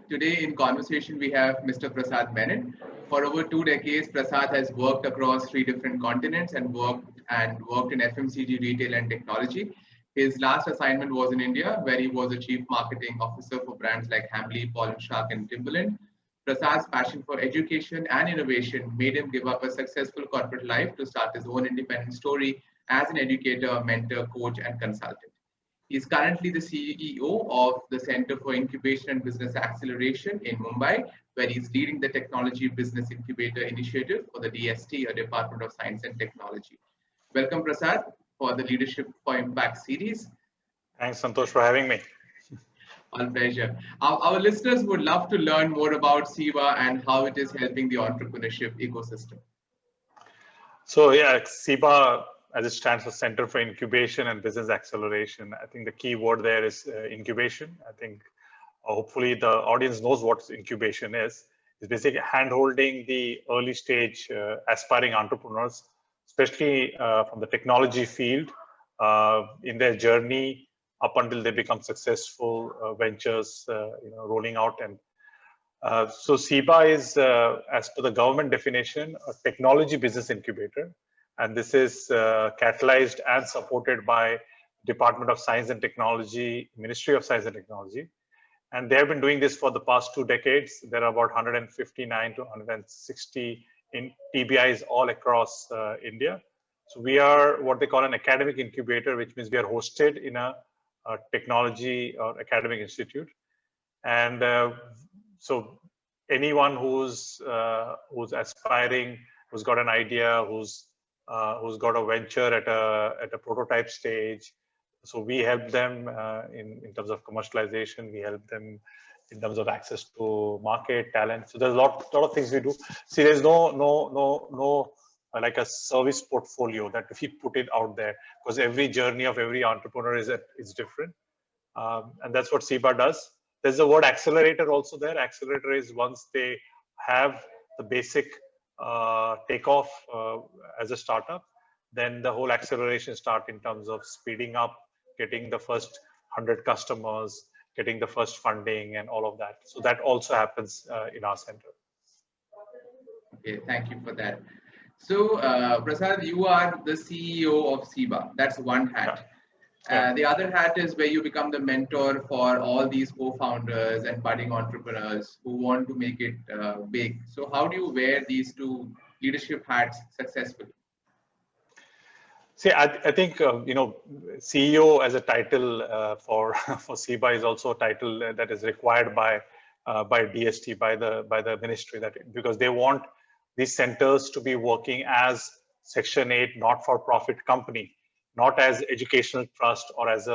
Today in conversation, we have Mr. Prasad Menon. For over 2 decades, Prasad has worked across 3 different continents and worked in FMCG, retail, and technology. His last assignment was in India, where he was the chief marketing officer for brands like Hamleys, Shark and Timberland. Prasad's passion for education and innovation made him give up a successful corporate life to start his own independent story as an educator, mentor, coach, and consultant. He is currently the CEO of the Center for Incubation and Business Acceleration in Mumbai, where he's leading the Technology Business Incubator initiative for the DST, or Department of Science and Technology. Welcome, Prasad, for the Leadership for Impact series. Thanks, Santosh, for having me. All pleasure. Our listeners would love to learn more about CIBA and how it is helping the entrepreneurship ecosystem. So yeah, CIBA, as it stands for Center for Incubation and Business Acceleration. I think the key word there is incubation. I think hopefully the audience knows what incubation is. It's basically hand-holding the early stage aspiring entrepreneurs, especially from the technology field in their journey up until they become successful ventures, rolling out. And so CIBA is, as per the government definition, a technology business incubator. And this is catalyzed and supported by Department of Science and Technology, Ministry of Science and Technology. And they have been doing this for the past 2 decades. There are about 159 to 160 in TBIs all across India. So we are what they call an academic incubator, which means we are hosted in a technology or academic institute. And so anyone who's aspiring, who's got an idea, who's got a venture at a prototype stage. So we help them in terms of commercialization. We help them in terms of access to market, talent. So there's a lot of things we do. See, there's no like a service portfolio that we put it out there, because every journey of every entrepreneur is different. And that's what CIBA does. There's the word accelerator also there. Accelerator is once they have the basic takeoff as a startup, then the whole acceleration start in terms of speeding up, getting the first 100 customers, getting the first funding and all of that. So that also happens in our center. Okay, thank you for that. So Prasad, you are the CEO of CIBA. That's one hat. Yeah. The other hat is where you become the mentor for all these co-founders and budding entrepreneurs who want to make it big. So how do you wear these 2 leadership hats successfully? See, I think CEO as a title for CIBA is also a title that is required by DST, by the ministry, because they want these centers to be working as Section 8 not-for-profit company, not as educational trust or as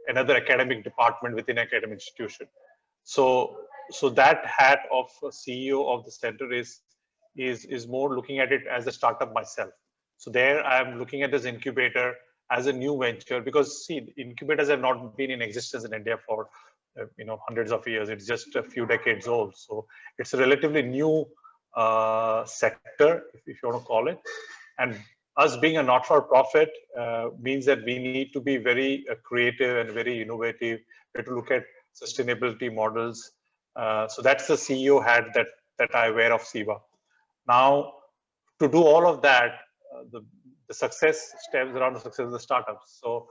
another academic department within an academic institution. So that hat of CEO of the center is more looking at it as a startup myself. So there I'm looking at this incubator as a new venture, because see, incubators have not been in existence in India for hundreds of years. It's just a few decades old. So it's a relatively new sector, if you want to call it. And us being a not-for-profit means that we need to be very creative and very innovative. We have to look at sustainability models. So that's the CEO hat that I wear of CIBA. Now, to do all of that, the success stems around the success of the startups. So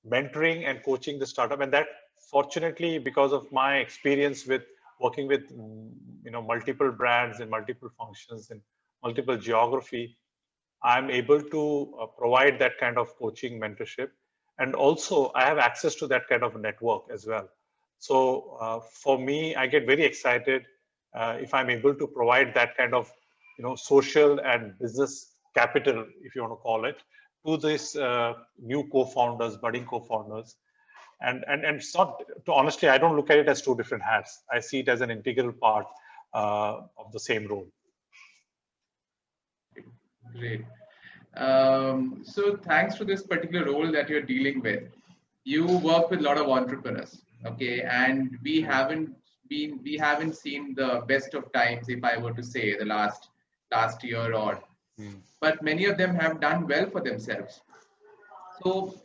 mentoring and coaching the startup, and that fortunately, because of my experience with working with multiple brands and multiple functions and multiple geography, I'm able to provide that kind of coaching, mentorship, and also I have access to that kind of network as well. So for me, I get very excited if I'm able to provide that kind of social and business capital, if you want to call it, to this new co-founders, budding co-founders. And it's not, honestly, I don't look at it as 2 different hats. I see it as an integral part of the same role. Great. So thanks to this particular role that you're dealing with, you work with a lot of entrepreneurs, okay? And we haven't seen the best of times, if I were to say, the last year or. But many of them have done well for themselves. So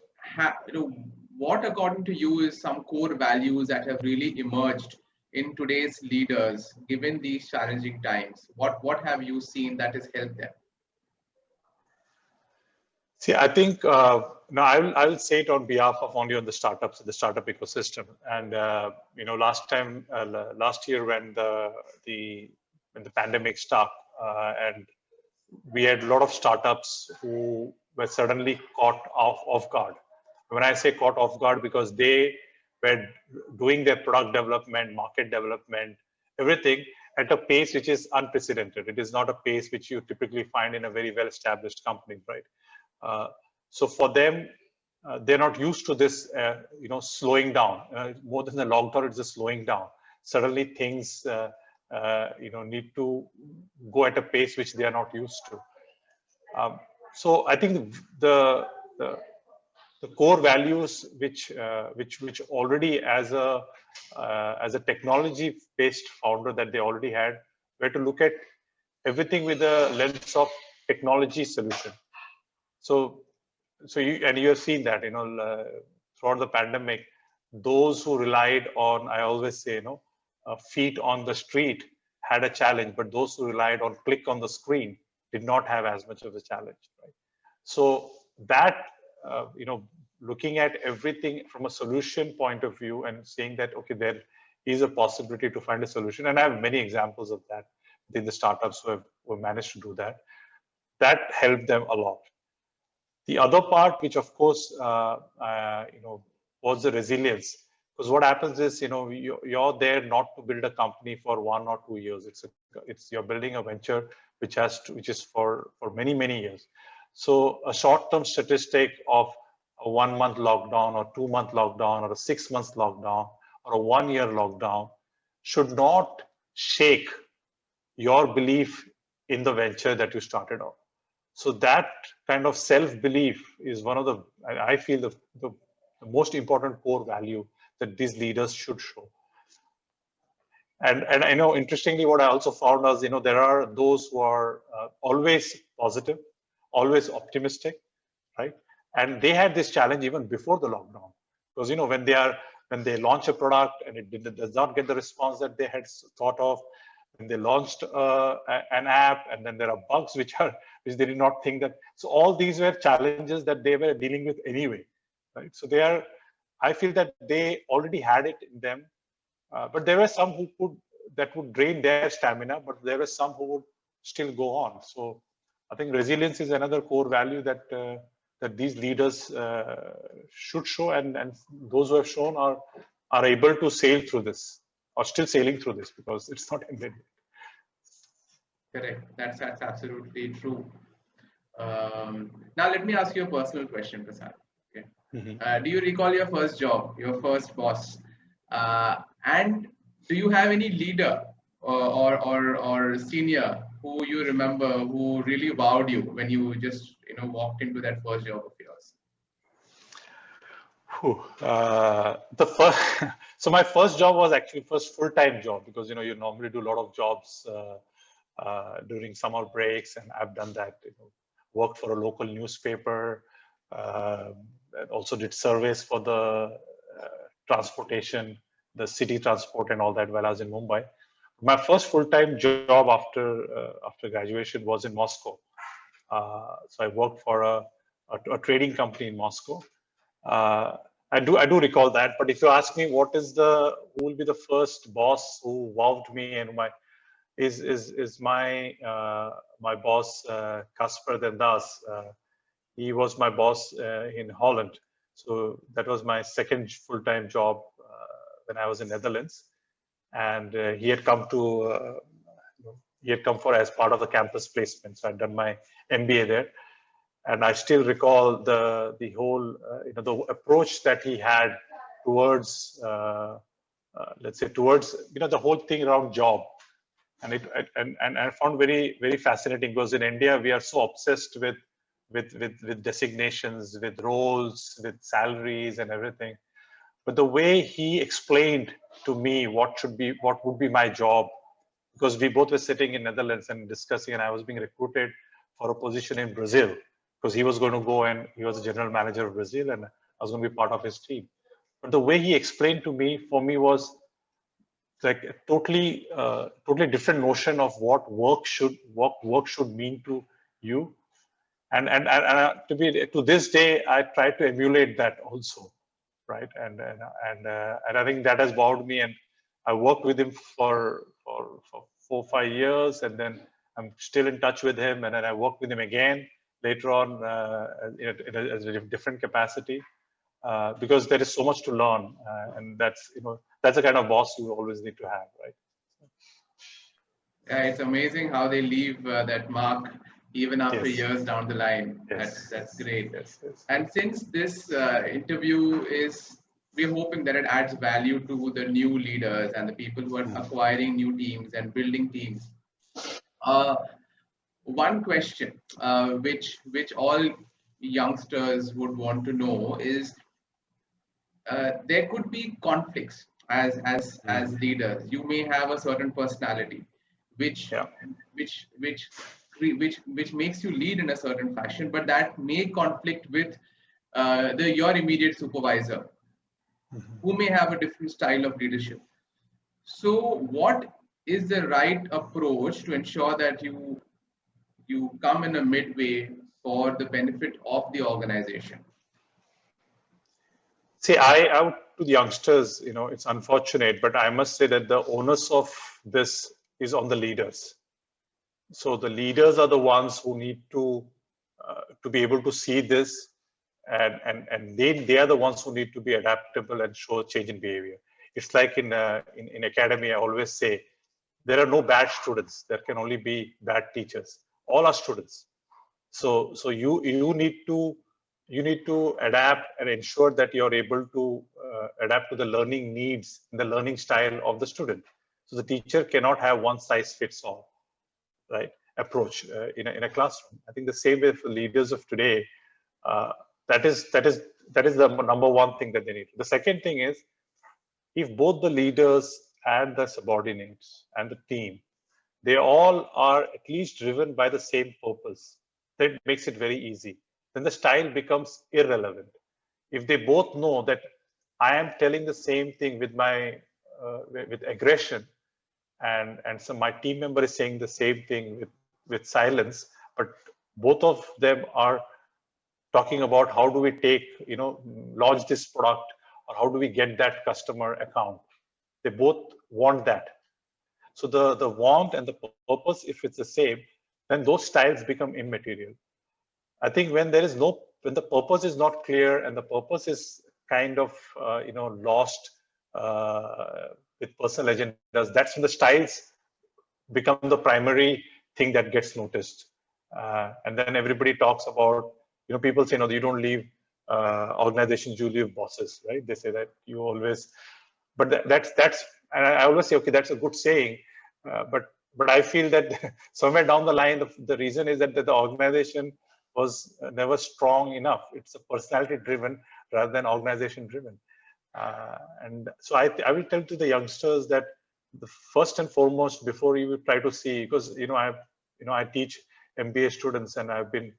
what according to you is some core values that have really emerged in today's leaders given these challenging times? What have you seen that has helped them? See, I think no, I will say it on behalf of only on the startups, the startup ecosystem. And last year when the pandemic struck, and we had a lot of startups who were suddenly caught off guard. When I say caught off guard, because they were doing their product development, market development, everything at a pace which is unprecedented. It is not a pace which you typically find in a very well-established company, right? So for them, they're not used to this, slowing down. More than the lockdown, it's just slowing down. Suddenly things, need to go at a pace which they are not used to. So I think the core values which already as a technology-based founder that they already had were to look at everything with a lens of technology solution. So you have seen that, throughout the pandemic, those who relied on, I always say, feet on the street had a challenge, but those who relied on click on the screen did not have as much of a challenge, right? So that, looking at everything from a solution point of view and saying that, okay, there is a possibility to find a solution. And I have many examples of that in the startups who have managed to do that. That helped them a lot. The other part, which of course, was the resilience. Because what happens is, you're there not to build a company for 1 or 2 years. You're building a venture which is for many, many years. So a short-term statistic of a 1-month lockdown or 2-month lockdown or a 6-month lockdown or a 1-year lockdown should not shake your belief in the venture that you started on. So that kind of self-belief is one of the, I feel, the most important core value that these leaders should show. And I know, interestingly, what I also found was, there are those who are always positive, always optimistic, right? And they had this challenge even before the lockdown, because when they launch a product and it does not get the response that they had thought of, when they launched an app, and then there are bugs which they did not think that. So all these were challenges that they were dealing with anyway, right? So I feel that they already had it in them, but there were some that would drain their stamina, but there were some who would still go on. So I think resilience is another core value that these leaders should show, and those who have shown are able to sail through this, or still sailing through this, because it's not ended. Correct. That's absolutely true. Now let me ask you a personal question, Prasad. Okay. Mm-hmm. Do you recall your first job, your first boss, and do you have any leader or senior who you remember who really wowed you when you just walked into that first job of yours? So my first job was actually first full-time job, because you normally do a lot of jobs during summer breaks, and I've done that. Worked for a local newspaper, also did surveys for the transportation, the city transport, and all that while I was in Mumbai. My first full-time job after graduation was in Moscow. So I worked for a trading company in Moscow. I do recall that. But if you ask me, who will be the first boss who wowed me and is my boss, Casper Den Das. He was my boss in Holland. So that was my second full-time job when I was in Netherlands. And he had come for as part of the campus placement. So I'd done my MBA there. And I still recall the whole, the approach that he had towards, let's say, towards, the whole thing around job. And I found very, very fascinating, because in India we are so obsessed with designations, with roles, with salaries and everything. But the way he explained to me what would be my job, because we both were sitting in Netherlands and discussing, and I was being recruited for a position in Brazil, because he was going to go, and he was a general manager of Brazil, and I was going to be part of his team. But the way he explained to me, for me, was like a totally different notion of what work should mean to you. And to this day, I try to emulate that also, right? And I think that has wowed me. And I worked with him for 4 or 5 years, and then I'm still in touch with him. And then I worked with him again later on in a different capacity, because there is so much to learn, and that's the kind of boss you always need to have, right? It's amazing how they leave that mark even after Yes. years down the line. Yes. That's great. Yes. And since this interview we're hoping that it adds value to the new leaders and the people who are acquiring new teams and building teams. One question which all youngsters would want to know is, there could be conflicts as leaders. You may have a certain personality which Yeah. which makes you lead in a certain fashion, but that may conflict with your immediate supervisor, who may have a different style of leadership. So what is the right approach to ensure that you come in a midway for the benefit of the organization? See, I would, to the youngsters, it's unfortunate, but I must say that the onus of this is on the leaders. So the leaders are the ones who need to be able to see this, and they are the ones who need to be adaptable and show a change in behavior. It's like in academy, I always say, there are no bad students. There can only be bad teachers. All are students. So you need to adapt and ensure that you're able to adapt to the learning needs and the learning style of the student. So the teacher cannot have one size fits all, right, approach in a classroom. I think the same with leaders of today. That is the number one thing that they need. The second thing is, if both the leaders and the subordinates and the team, they all are at least driven by the same purpose, that makes it very easy. Then the style becomes irrelevant. If they both know that I am telling the same thing with my with aggression, and so my team member is saying the same thing with silence, but both of them are talking about how do we launch this product, or how do we get that customer account. They both want that. So the want and the purpose, if it's the same, then those styles become immaterial. I think when the purpose is not clear and the purpose is kind of lost with personal agendas, that's when the styles become the primary thing that gets noticed. And then everybody talks about, people say, no, you don't leave organizations, you leave bosses, right? They say that you always, but that's, and I always say, okay, that's a good saying, but I feel that somewhere down the line, the reason is that the organization was never strong enough. It's a personality driven rather than organization driven. And so I will tell to the youngsters that the first and foremost, before you try to see, because I teach MBA students, and I've been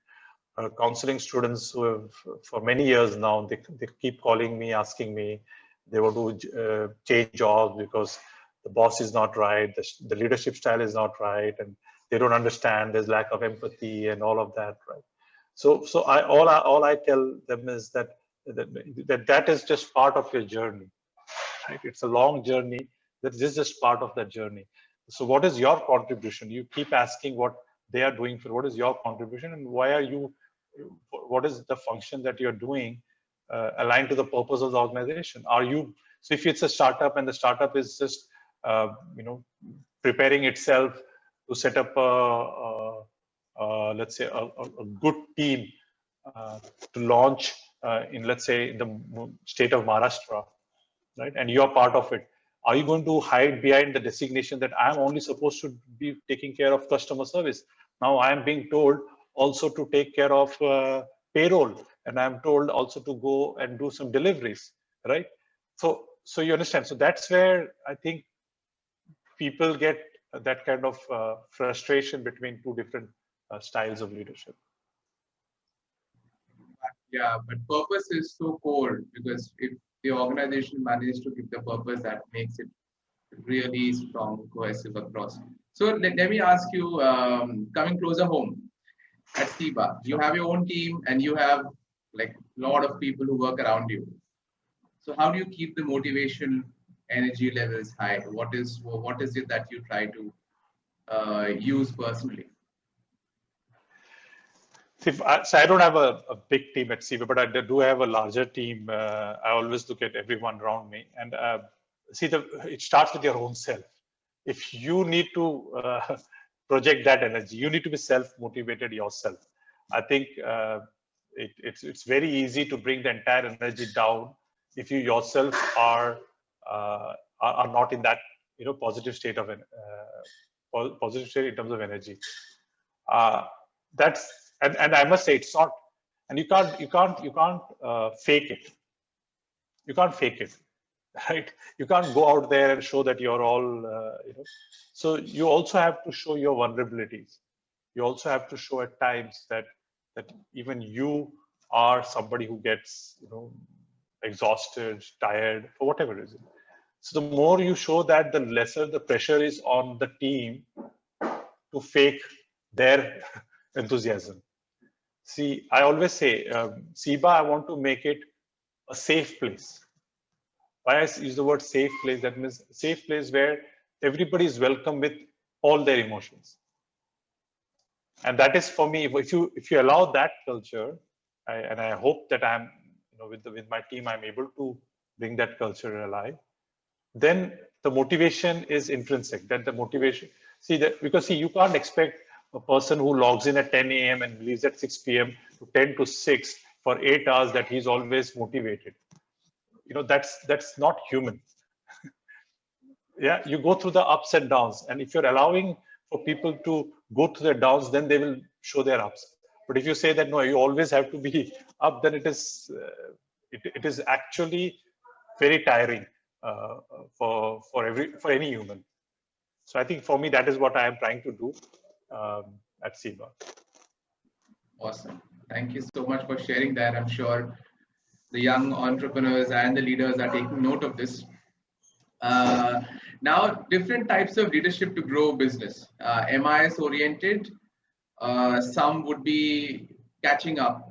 counseling students who have for many years now. They keep calling me, asking me, they want to change jobs because the boss is not right, the leadership style is not right, and they don't understand. There's lack of empathy and all of that, right? So all I tell them is that is just part of your journey, right? It's a long journey. That this is just part of that journey. So what is your contribution? You keep asking what they are doing for what is your contribution, and why are you? What is the function that you're doing aligned to the purpose of the organization? Are you? So if it's a startup and the startup is just preparing itself to set up let's say a good team to launch in, let's say, in the state of Maharashtra, right? And you're part of it. Are you going to hide behind the designation that I'm only supposed to be taking care of customer service? Now I am being told also to take care of payroll, and I'm told also to go and do some deliveries, right? So you understand. So that's where I think people get that kind of frustration between two different styles of leadership. Yeah, but purpose is so core because if the organization manages to give the purpose, that makes it really strong, cohesive across. So let me ask you, coming closer home at CIBA, you Sure. have your own team and you have like a lot of people who work around you. So how do you keep the motivation, energy levels high? What is it that you try to use personally? See, so I don't have a big team at CIBA, but I do have a larger team. I always look at everyone around me, and see, it starts with your own self. If you need to project that energy, you need to be self-motivated yourself. I think it's very easy to bring the entire energy down if you yourself are not in that positive state of positive state in terms of energy. Uh, that's and I must say it's not, and you can't fake it. You can't fake it, right? You can't go out there and show that you're all So you also have to show your vulnerabilities. You also have to show at times that even you are somebody who gets exhausted, tired for whatever reason. So the more you show that, the lesser the pressure is on the team to fake their enthusiasm. See, I always say, CIBA, I want to make it a safe place. Why I use the word safe place? That means safe place where everybody is welcome with all their emotions. And that is for me. If you allow that culture, and I hope that I'm with my team I'm able to bring that culture alive. Then the motivation is intrinsic. That the motivation, because you can't expect a person who logs in at 10 a.m. and leaves at 6 p.m. to 10 to 6 for 8 hours that he's always motivated. That's not human. Yeah, you go through the ups and downs, and if you're allowing for people to go through their downs, then they will show their ups. But if you say that no, you always have to be up, then it is actually very tiring for any human. So I think for me that is what I am trying to do at CIBA. Awesome. Thank you so much for sharing that. I'm sure the young entrepreneurs and the leaders are taking note of this. Now, different types of leadership to grow business. MIS oriented, some would be catching up,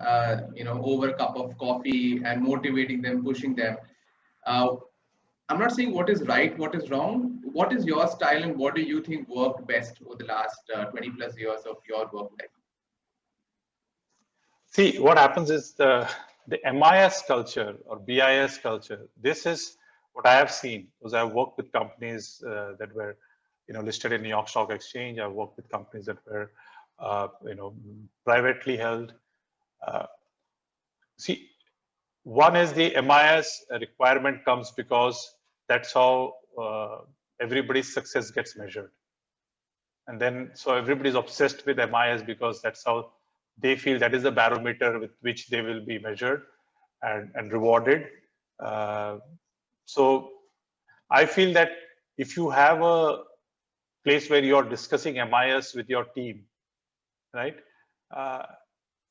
over a cup of coffee and motivating them, pushing them. Uh, I'm not saying what is right, what is wrong. What is your style and what do you think worked best over the last 20 plus years of your work life? See, what happens is the MIS culture or BIS culture. This is what I have seen because I've worked with companies that were, listed in New York Stock Exchange. I've worked with companies that were, privately held. See, one is the MIS requirement comes because that's how everybody's success gets measured. And then, so everybody's obsessed with MIS because that's how they feel that is the barometer with which they will be measured and rewarded. So I feel that if you have a place where you're discussing MIS with your team, right?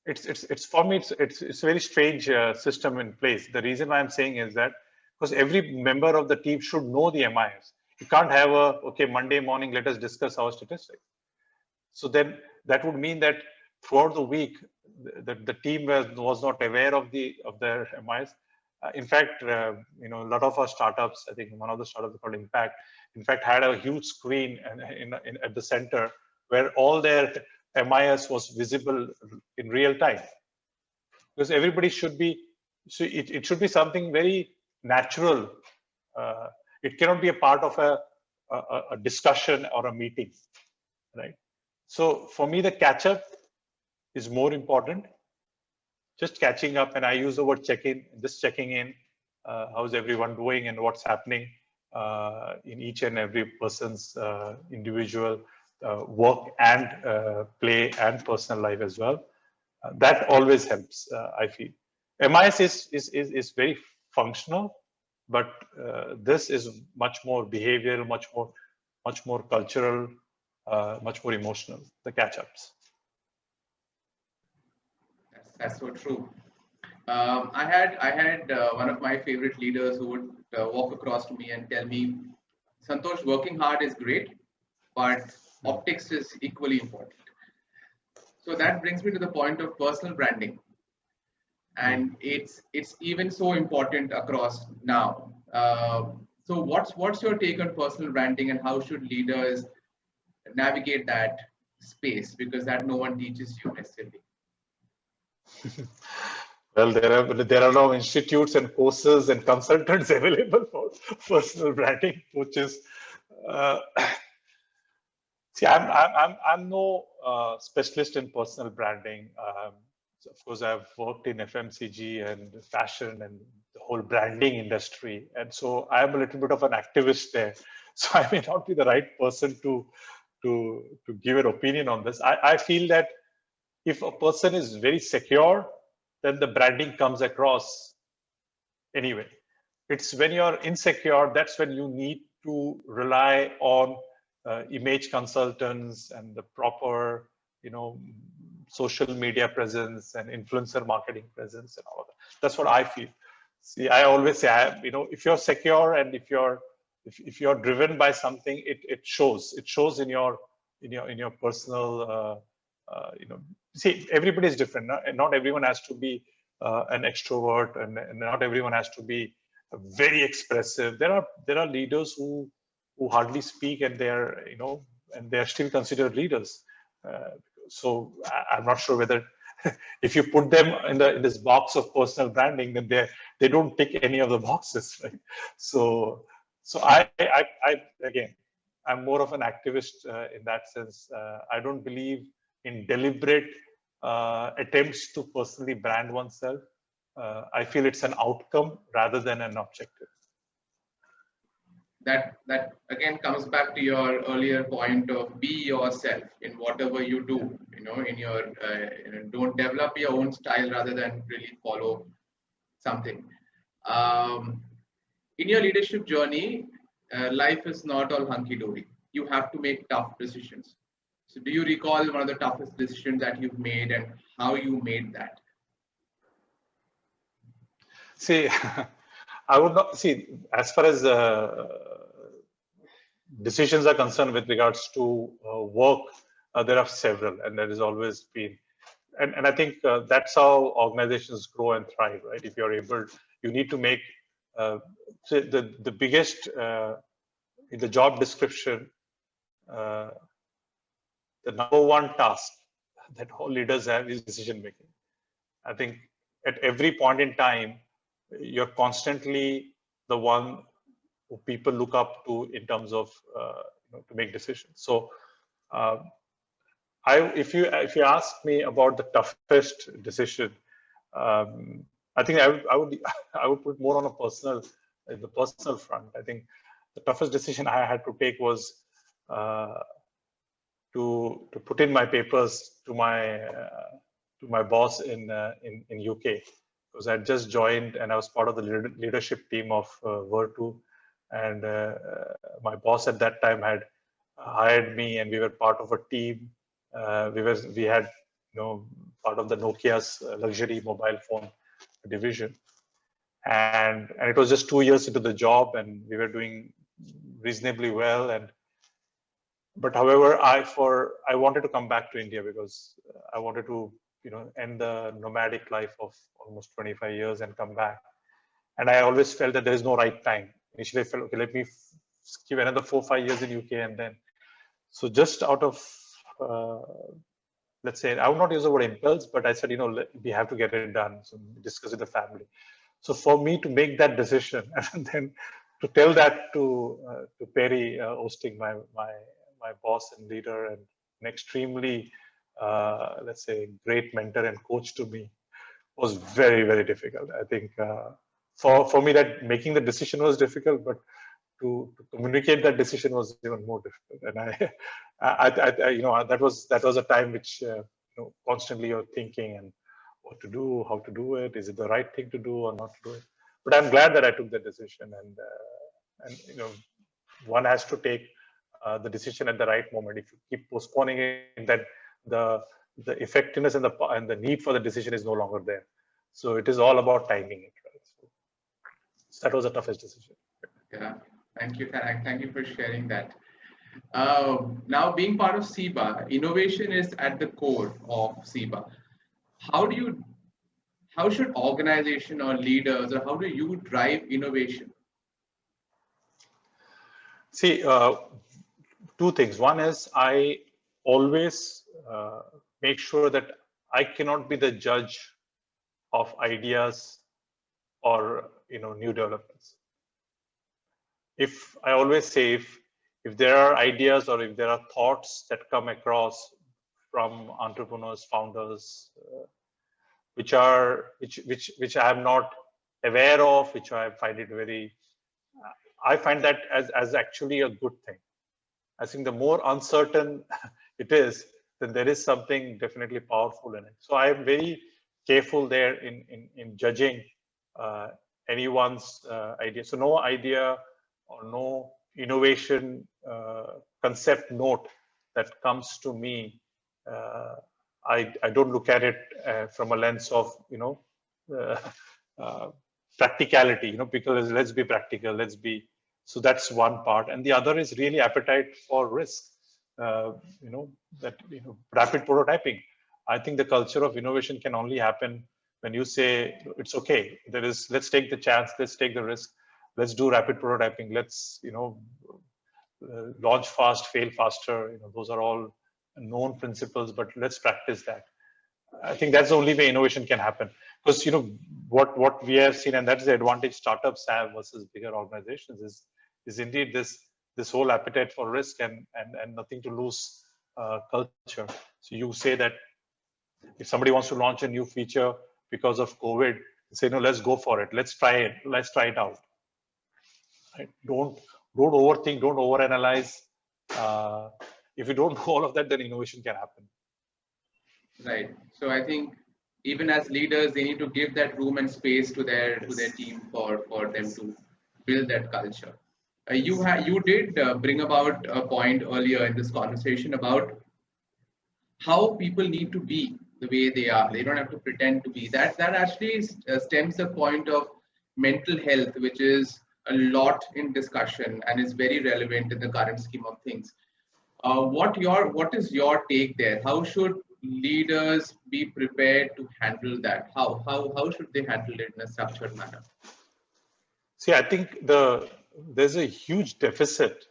It's for me it's a very strange system in place. The reason why I'm saying is that because every member of the team should know the MIS. You can't have okay, Monday morning, let us discuss our statistics. So then that would mean that throughout the week, the team was not aware of their MIS. In fact, a lot of our startups, I think one of the startups called Impact, in fact, had a huge screen at the center where all their MIS was visible in real time. Because everybody should be, so it should be something very natural. It cannot be a part of a discussion or a meeting, right? So for me, the catch up is more important. Just catching up, and I use the word check-in, just checking in, how's everyone doing and what's happening in each and every person's individual work and play and personal life as well. That always helps, I feel. MIS is very functional, but this is much more behavioral, much more cultural, much more emotional, the catch-ups. That's so true. I had one of my favorite leaders who would walk across to me and tell me, Santosh, working hard is great, but optics is equally important. So that brings me to the point of personal branding, and it's even so important across now. So what's your take on personal branding, and how should leaders navigate that space, because that no one teaches you necessarily? Well, there are now institutes and courses and consultants available for personal branding coaches. Uh, See, I'm no specialist in personal branding. So of course, I've worked in FMCG and fashion and the whole branding industry, and so I'm a little bit of an activist there. So I may not be the right person to give an opinion on this. I feel that if a person is very secure, then the branding comes across anyway. It's when you're insecure, that's when you need to rely on image consultants and the proper, social media presence and influencer marketing presence and all of that. That's what I feel. See, I always say, if you're secure and if you're driven by something, it shows. It shows in your personal, see, everybody is different. Not everyone has to be an extrovert, and not everyone has to be very expressive. There are leaders who hardly speak, and they're still considered leaders. So I'm not sure whether if you put them in this box of personal branding, then they don't tick any of the boxes, right? So I again, I'm more of an activist in that sense. I don't believe in deliberate attempts to personally brand oneself. I feel it's an outcome rather than an objective. That again comes back to your earlier point of be yourself in whatever you do. In your don't develop your own style rather than really follow something. In your leadership journey, life is not all hunky dory. You have to make tough decisions. So do you recall one of the toughest decisions that you've made, and how you made that? See, I would not see, as far as decisions are concerned with regards to work. There are several, and there has always been, and I think that's how organizations grow and thrive, right? If you're able, you need to make say the biggest in the job description, uh, the number one task that all leaders have is decision making. I think at every point in time, you're constantly the one who people look up to in terms of to make decisions. So, if you ask me about the toughest decision, I think I would I would put more on a personal, in the personal front. I think the toughest decision I had to take was to put in my papers to my boss in UK, because I had just joined and I was part of the leadership team of Vertu, and my boss at that time had hired me, and we were part of a team. We had part of the Nokia's luxury mobile phone division, and it was just 2 years into the job, and we were doing reasonably well. But however, I wanted to come back to India because I wanted to end the nomadic life of almost 25 years and come back. And I always felt that there is no right time. Initially, I felt, okay, let me give another 4-5 years in UK, and then. So just out of let's say, I would not use the word impulse, but I said, we have to get it done. So discuss with the family. So for me to make that decision and then to tell that to Perry Osting, my boss and leader, and an extremely, let's say, great mentor and coach to me, was very, very difficult. I think for me, that making the decision was difficult, but to communicate that decision was even more difficult. And that was a time which constantly you're thinking and what to do, how to do it, is it the right thing to do or not to do it. But I'm glad that I took that decision, and one has to take the decision at the right moment. If you keep postponing it, then the effectiveness and the need for the decision is no longer there. So it is all about timing it, right? So that was the toughest decision. Yeah, thank you. Thank you for sharing that. Now, being part of CIBA, innovation is at the core of CIBA. How do you, how should organization or leaders, or how do you drive innovation? See, two things. One is I always make sure that I cannot be the judge of ideas or new developments. If I always say if there are ideas or if there are thoughts that come across from entrepreneurs, founders, which I am not aware of, which I find it very, I find that as actually a good thing. I think the more uncertain it is, then there is something definitely powerful in it. So I am very careful there in judging anyone's idea. So no idea or no innovation concept note that comes to me, I don't look at it from a lens of practicality. Because let's be practical, let's be. So that's one part, and the other is really appetite for risk. Rapid prototyping. I think the culture of innovation can only happen when you say it's okay. Let's take the chance, let's take the risk, let's do rapid prototyping, let's launch fast, fail faster. Those are all known principles, but let's practice that. I think that's the only way innovation can happen. Because what we have seen, and that's the advantage startups have versus bigger organizations, is indeed this whole appetite for risk and nothing to lose culture. So you say that if somebody wants to launch a new feature because of COVID, say no, let's go for it. Let's try it out. Right? Don't overthink, don't overanalyze. If you don't do all of that, then innovation can happen. Right. So I think even as leaders, they need to give that room and space to their team for them to build that culture. You did bring about a point earlier in this conversation about how people need to be the way they are. They don't have to pretend to be. That actually stems the point of mental health, which is a lot in discussion and is very relevant in the current scheme of things. What is your take there? How should leaders be prepared to handle that? How should they handle it in a structured manner? See, I think there's a huge deficit,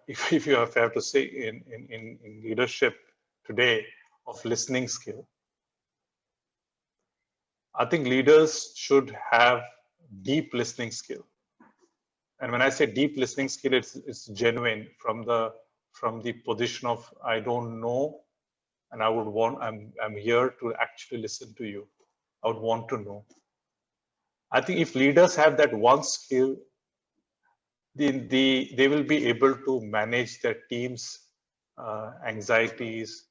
if you have to say, in leadership today of listening skill. I think leaders should have deep listening skill. And when I say deep listening skill, it's genuine from the position of I don't know, and I'm here to actually listen to you. I would want to know. I think if leaders have that one skill, they will be able to manage their team's anxieties,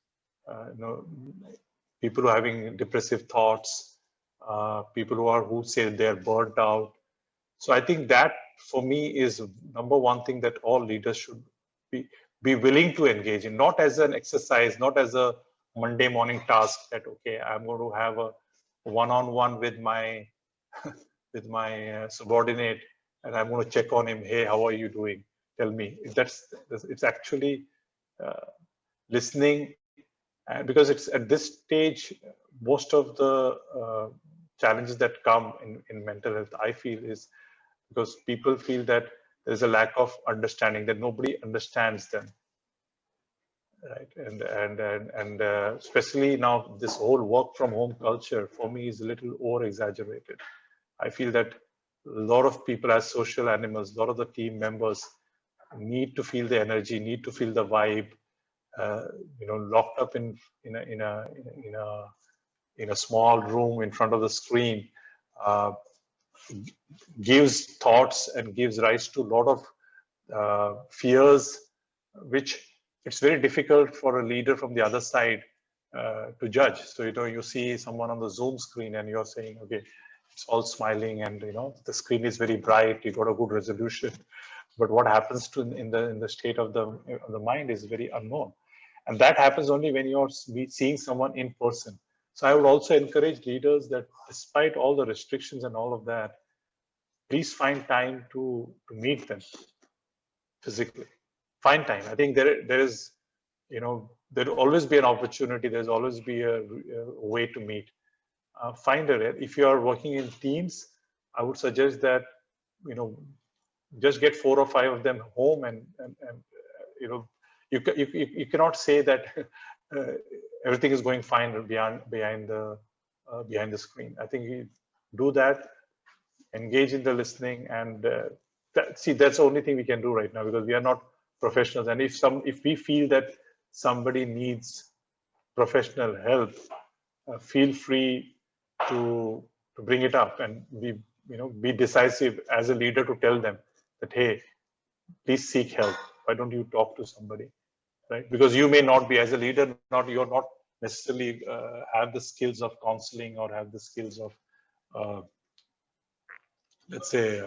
people who are having depressive thoughts, people who say they're burnt out. So I think that for me is number one thing that all leaders should be willing to engage in, not as an exercise, not as a Monday morning task that, okay, I'm going to have a one-on-one with my subordinate and I'm going to check on him. Hey, how are you doing? Tell me. It's actually listening, because it's at this stage, most of the challenges that come in mental health, I feel, is because people feel that there's a lack of understanding, that nobody understands them, right? And especially now, this whole work from home culture for me is a little over exaggerated. I feel that a lot of people as social animals, a lot of the team members need to feel the energy, need to feel the vibe. Locked up in a small room in front of the screen gives thoughts and gives rise to a lot of fears, which it's very difficult for a leader from the other side to judge. So you see someone on the Zoom screen and you're saying, okay, it's all smiling and the screen is very bright, you got a good resolution, but what happens in the state of the mind is very unknown. And that happens only when you're seeing someone in person. So I would also encourage leaders that despite all the restrictions and all of that, please find time to meet them physically. Find time. I think there is, there'll always be an opportunity. There's always be a way to meet. Find it. If you are working in teams, I would suggest that, just get 4 or 5 of them home, and you cannot say that everything is going fine behind the screen. I think you do that, engage in the listening, and that's the only thing we can do right now, because we are not professionals. And if we feel that somebody needs professional help, feel free to bring it up, and be decisive as a leader to tell them that, hey, please seek help. Why don't you talk to somebody, right? Because you may not be, as a leader, you're not necessarily have the skills of counseling or have the skills of let's say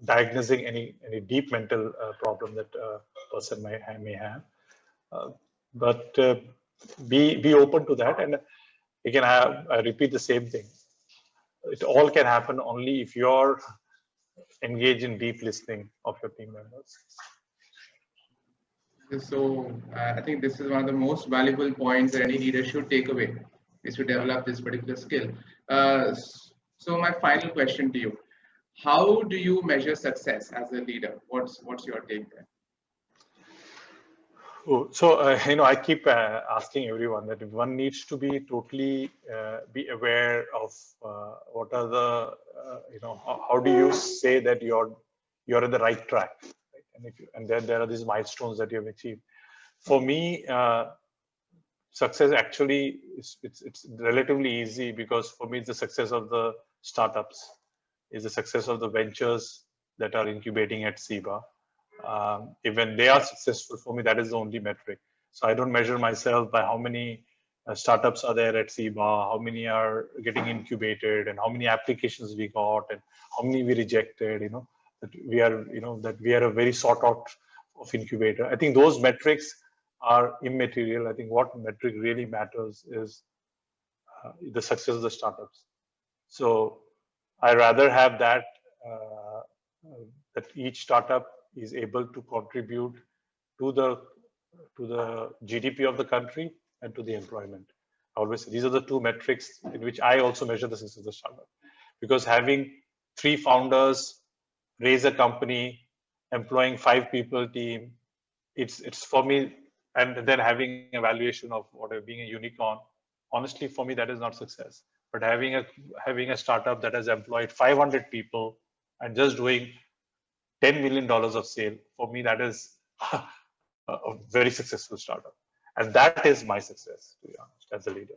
diagnosing any deep mental problem that a person may have. But be open to that. And again, I repeat the same thing. It all can happen only if you're engaged in deep listening of your team members. So I think this is one of the most valuable points that any leader should take away, is to develop this particular skill. So my final question to you: how do you measure success as a leader? What's your take there? So I keep asking everyone that one needs to be totally be aware of what are the how do you say that you're in the right track, right? And then there are these milestones that you have achieved. For me, success actually it's relatively easy, because for me it's the success of the startups, is the success of the ventures that are incubating at CIBA. Even they are successful, for me that is the only metric. So I don't measure myself by how many startups are there at CIBA, how many are getting incubated, and how many applications we got, and how many we rejected. That we are a very sought out of incubator. I think those metrics are immaterial. I think what metric really matters is the success of the startups. So I rather have that that each startup is able to contribute to the GDP of the country and to the employment. I always say these are the 2 metrics in which I also measure the success of the startup. Because having 3 founders raise a company, employing 5 people team, it's for me, and then having a valuation of whatever, being a unicorn, honestly for me that is not success. But having a startup that has employed 500 people and just doing $10 million of sale, for me that is a very successful startup, and that is my success, to be honest, as a leader.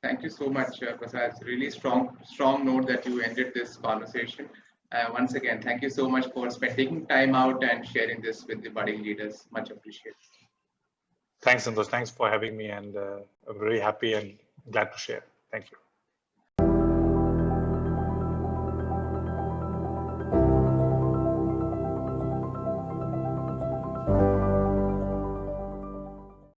Thank you so much, Prasad. It's really strong note that you ended this conversation. Once again, thank you so much for taking time out and sharing this with the budding leaders. Much appreciated. Thanks, Santosh. Thanks for having me, and I'm very happy and glad to share. Thank you.